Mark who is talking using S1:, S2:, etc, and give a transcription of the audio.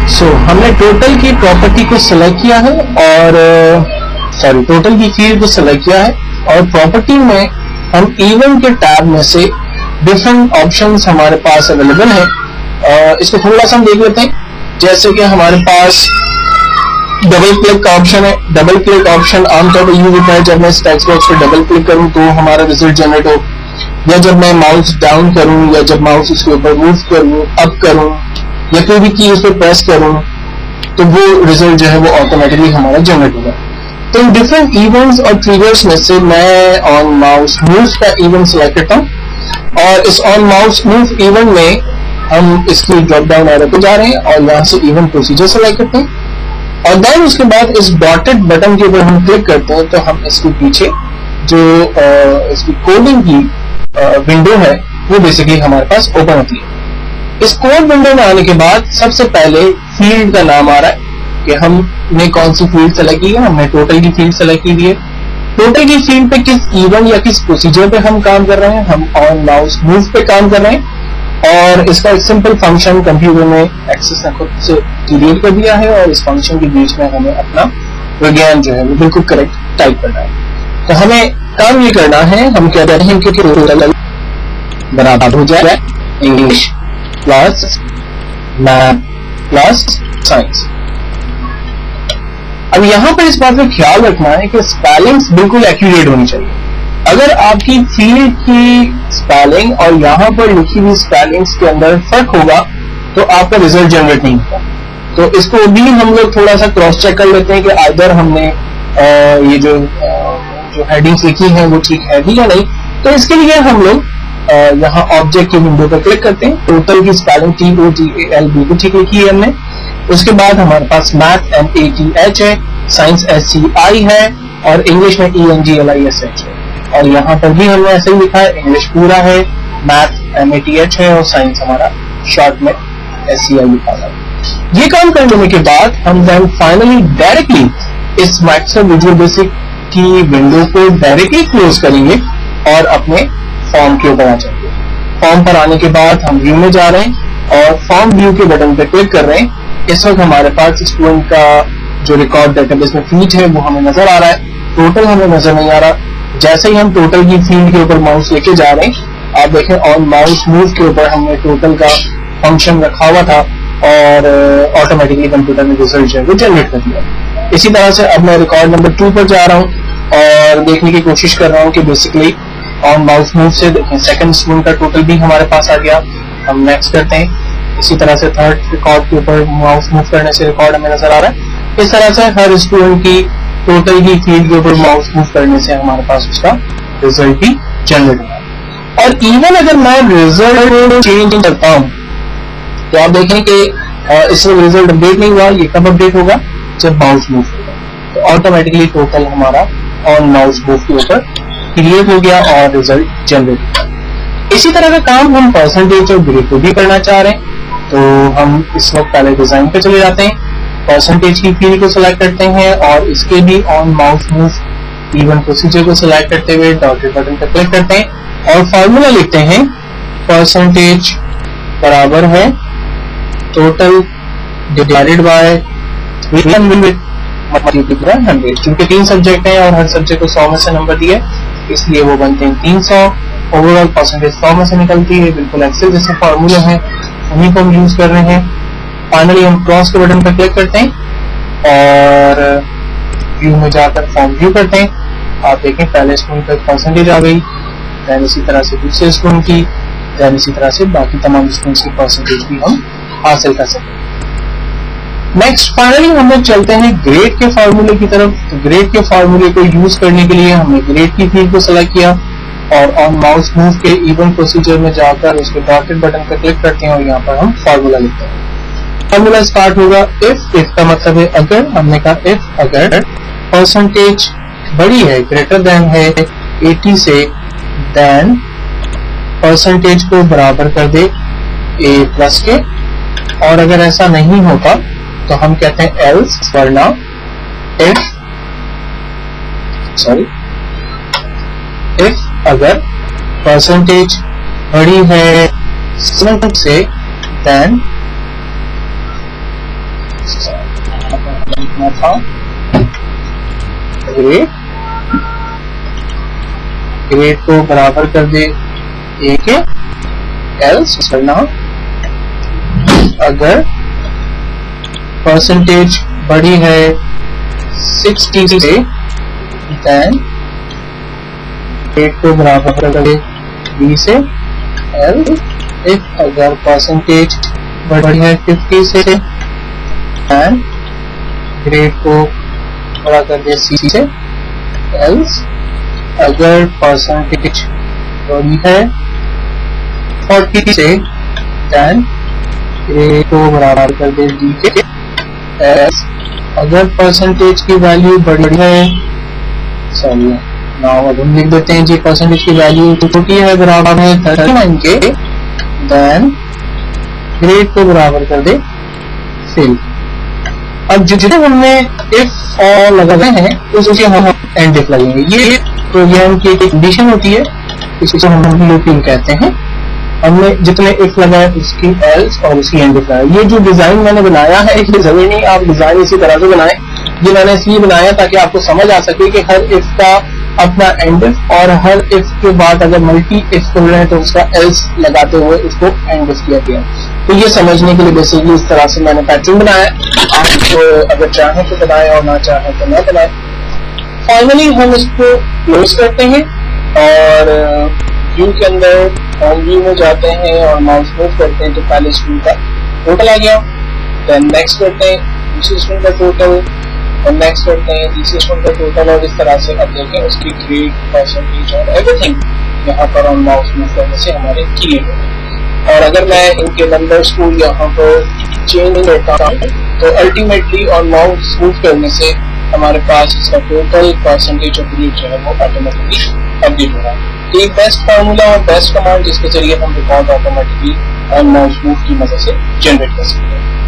S1: हमने टोटल की प्रॉपर्टी को सिलेक्ट किया है और टोटल की फील्ड को सिलेक्ट किया है और प्रॉपर्टी में हम इवन के टैब में से डिफरेंट ऑप्शंस हमारे पास अवेलेबल है। इसको थोड़ा सा हम देख लेते हैं। जैसे कि हमारे पास डबल क्लिक का ऑप्शन है। डबल क्लिक ऑप्शन आमतौर पर यूज होता है जब मैं इस टेक्स्ट बॉक्स पर डबल क्लिक करूं तो हमारा रिजल्ट जनरेट हो, या जब मैं माउस डाउन करूं, या जब माउस उसके ऊपर मूव करूं, अप करूं, या कोई भी की उस पर प्रेस करूं तो वो रिजल्ट जो है वो ऑटोमेटिकली हमारा जनरेट होगा। तो इन डिफरेंट इवेंट्स और ट्रिगर्स में से मैं ऑन माउस मूव का इवेंट सिलेक्ट करता हूं और इस ऑन माउस मूव इवेंट में हम इसकी ड्रॉप डाउन एरो पे जा रहे हैं और यहाँ से इवेंट प्रोसीजर सेलेक्ट करते हैं और देन उसके बाद इस डॉटेड बटन के ऊपर हम क्लिक करते हैं तो हम इसके पीछे जो इसकी कोडिंग की विंडो है वो बेसिकली हमारे पास ओपन होती है। इस कोड विंडो में आने के बाद सबसे पहले फील्ड का नाम आ रहा है कि हमने कौन सी फील्ड सेलेक्ट की है। हमने टोटल की फील्ड सेलेक्ट की है। टोटल की फील्ड पे किस इवेंट या किस प्रोसीजर पे हम काम कर रहे हैं, हम ऑन माउस मूव पे काम कर रहे हैं और इसका एक सिंपल फंक्शन कंप्यूटर में एक्सेस ने खुद से क्रिएट कर दिया है और इस फंक्शन के बीच में हमें अपना विज्ञान जो है वो बिल्कुल करेक्ट टाइप करना है। तो हमें काम ये करना है, हम कह रहे हैं कि टोटल बराबर हो जाए English plus math plus science. अब यहाँ पर इस बात का ख्याल रखना है कि स्पेलिंग्स बिल्कुल एक्यूरेट होनी चाहिए। अगर आपकी फील्ड की स्पेलिंग और यहाँ पर लिखी हुई स्पेलिंग्स के अंदर फर्क होगा तो आपका रिजल्ट जनरेट नहीं होगा। तो इसको भी हम लोग थोड़ा सा क्रॉस चेक कर लेते हैं कि आइदर हमने ये जो हेडिंग्स लिखी हैं वो ठीक है भी या नहीं। तो इसके लिए हम लोग यहाँ ऑब्जेक्ट की विंडो पर क्लिक करते हैं। टोटल की स्पेलिंग TOTAL बिल्कुल ठीक लिखी है हमने। उसके बाद हमारे पास मैथ MATH है, साइंस SCI है और इंग्लिश में ENGLISH है और यहाँ पर भी हमने ऐसे ही लिखा है। इंग्लिश पूरा है, मैथ MATH है और साइंस हमारा शॉर्ट में SCI लिखा है। ये काम कर लेने के बाद हम देन फाइनली डायरेक्टली इस माइक्रोसॉफ्ट विजुअल बेसिक की विंडो को डायरेक्टली क्लोज करेंगे और अपने फॉर्म के ऊपर आ जाएंगे। फॉर्म पर आने के बाद हम व्यू में जा रहे हैं और फॉर्म व्यू के बटन पर क्लिक कर रहे हैं। इस वक्त हमारे पास स्टूडेंट का जो रिकॉर्ड डेटाबेस में फील्ड है वो हमें नजर आ रहा है, टोटल हमें नजर नहीं आ रहा। जैसे ही हम टोटल की फील्ड के ऊपर माउस लेके जा रहे हैं, आप देखें ऑन माउस मूव के ऊपर हमने टोटल का फंक्शन रखा हुआ था और ऑटोमेटिकली कंप्यूटर ने रिजल्ट जो है वो जनरेट कर दिया। इसी तरह से अब मैं रिकॉर्ड नंबर 2 पर जा रहा हूँ और देखने की कोशिश कर रहा हूँ कि बेसिकली ऑन माउस मूव से देखें सेकंड स्टूडेंट का टोटल भी हमारे पास आ गया। हम नेक्स्ट करते हैं। इसी तरह से थर्ड रिकॉर्ड के ऊपर माउस मूव करने से रिकॉर्ड हमें नजर आ रहा है। इस तरह से हर स्टूडेंट की टोटल की फील्ड के ऊपर माउस मूव करने से हमारे पास उसका रिजल्ट भी जनरेट होगा। और इवन अगर मैं रिजल्ट चेंज करता हूँ तो आप देखें कि इसमें रिजल्ट अपडेट नहीं हुआ। ये कब अपडेट होगा, जब माउस मूव होगा तो ऑटोमेटिकली टोटल हमारा ऑन माउस मूव के ऊपर क्रिएट हो गया और रिजल्ट जनरेट होगा। इसी तरह का काम हम परसेंटेज और ग्रेड को भी करना चाह रहे हैं। तो हम इस वक्त पहले डिजाइन पे चले जाते हैं, परसेंटेज की फील्ड को सिलेक्ट करते हैं और इसके भी on mouse move even procedure को सिलेक्ट करते हुए डॉटेड बटन पर क्लिक करते हैं और फॉर्मूला लिखते हैं परसेंटेज बराबर है टोटल डिवाइडेड बाय 100। क्योंकि 3 सब्जेक्ट हैं और हर सब्जेक्ट को 100 में से नंबर दिया इसलिए वो बनते हैं 300। ओवरऑल परसेंटेज 100 में से निकलती है। बिल्कुल एक्सेल जैसे फॉर्मूले हैं उन्हीं को हम यूज कर रहे हैं। फाइनली हम क्रॉस के बटन पर क्लिक करते हैं और व्यू में जाकर फॉर्म व्यू करते हैं। आप देखें पहले स्टूडेंट पर परसेंटेज आ गई, दैन इसी तरह से दूसरे स्टूडेंट की, दैन इसी तरह से बाकी तमाम स्टूडेंट्स की परसेंटेज भी हम हासिल कर सकते हैं। नेक्स्ट फाइनली हम लोग चलते हैं ग्रेड के फार्मूले की तरफ। तो ग्रेड के फार्मूले को यूज करने के लिए हमने ग्रेड की फील्ड को सिलेक्ट किया और ऑन माउस मूव के इवन प्रोसीजर में जाकर उसके डॉटेड बटन पर क्लिक करते हैं और यहाँ पर हम फार्मूला लिखते हैं। फार्मूला स्टार्ट होगा इफ का मतलब है अगर। हमने कहा इफ अगर परसेंटेज बड़ी है, ग्रेटर देन है 80 से, देन परसेंटेज को बराबर कर दे A+ के। और अगर ऐसा नहीं होता तो हम कहते हैं एल्स, वरना इफ अगर परसेंटेज बड़ी है 7 से, देन लिखना था ग्रेड को बराबर कर दे ए के, एल्स करना अगर परसेंटेज बड़ी है 60 से देन ग्रेड को बराबर कर दे बी से, एल इफ अगर परसेंटेज बड़ी है 50 से देन ग्रेड को बड़ा कर दे सी से, एल्स अगर परसेंटेज बड़ी है 40 से देन ग्रेड को बराबर कर दे डी के, एल्स अगर परसेंटेज की वैल्यू बड़ी है, सॉरी नाउ अब हम लिख देते हैं जी परसेंटेज की वैल्यू छोटी है बराबर है 39 के, देन ग्रेड को बराबर कर दे फेल। अब जितने हमने इफ और लगाए हैं उससे हम एंड इफ लगेंगे। ये प्रोग्राम की एक कंडीशन होती है, इसको हम लूपिंग कहते हैं। हमने जितने इफ लगाए उसकी एल्स और उसकी एंड इफ लगाए। ये जो डिजाइन मैंने बनाया है ये जरूरी नहीं आप डिजाइन इसी तरह से बनाएं, ये मैंने इसलिए बनाया ताकि आपको समझ आ सके कि हर इफ का अपना एंड इफ और हर इफ के बाद अगर मल्टी इफ कर रहे हैं तो उसका एल्स लगाते हुए उसको एंड इफ किया गया। तो ये समझने के लिए बेसिकली इस तरह से मैंने पैटर्न बनाया। आप अगर चाहें तो बनाएं और ना चाहें तो ना बनाएं। फाइनली हम इसको क्लोज करते हैं और व्यू के अंदर होम व्यू में जाते हैं और माउस मूव करते हैं तो पहले स्टूडेंट का टोटल आ गया, देन नेक्स्ट करते हैं दूसरे स्टूडेंट का टोटल और नेक्स्ट करते हैं तीसरे स्टूडेंट का टोटल और इस तरह से अब देखें उसकी ग्रेड परसेंटेज और एवरीथिंग यहाँ पर ऑन माउस मूव करने से हमारे क्लियर हो। और अगर मैं इनके नंबर्स को यहाँ पर चेंज करता हूँ तो अल्टीमेटली ऑन माउस मूव करने से हमारे पास इसका टोटल परसेंटेज ऑफ ग्रेड जो है वो ऑटोमेटिकली अपडेट हो रहा है। तो एक बेस्ट फार्मूला और बेस्ट कमांड जिसके जरिए हम record automatically on mouse move की मदद से जनरेट कर सकते हैं।